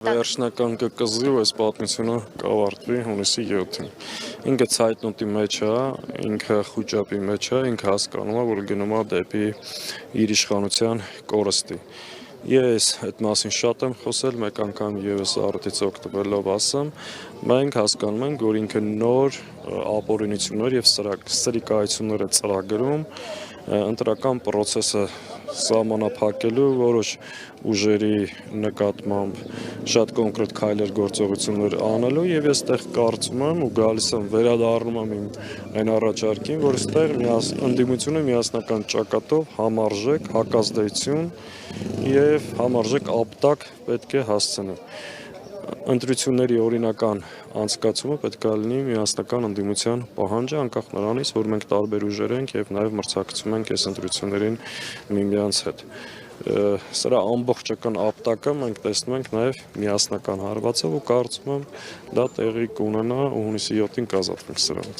Վերջնական ԿԿԶ-ի ու այս պատմությունը կավարտվի հունիսի 7-ին։ Ինքը ցայտնոտի մեջ է, ինքը խուճապի մեջ է, ինքը հասկանում է, որ գնում է դեպի իր իշխանության կորստի։ Ես այդ մասին շատ եմ խոսել, մեկ անգամ եւս առիթից օգտվելով ասեմ, մենք հասկանում ենք, որ ինքը նոր ապօրինություններ եւ սրիկայություններ է ծրագրում ընտրական process-ը սահմանափակելու որոշ ուժերի նկատմամբ շատ կոնկրետ քայլեր գործողություններ անելու եւ ես այդտեղ կարծում եմ ու գալիս եմ վերադառնում եմ իմ այն առաջարկին, որ այդտեղ ընդդիմությունը միասնական ճակատով համարժեք հակազդեցություն եւ համարժեք ապտակ պետք է հասցնի։ Ընտրությունների օրինական անցկացումը պետք է լինի միասնական ընդդիմության պահանջը, անկախ նրանից, որ մենք տարբեր ուժեր ենք եւ նաեւ մրցակցում ենք այս ընտրություններին միմյանց հետ։ Սրա ամբողջական ապտակը մենք տեսնում ենք նաեւ միասնական հարվածով ու կարծում եմ դա տեղի կունենա ու հունիսի 7-ին կազատվենք սրանից։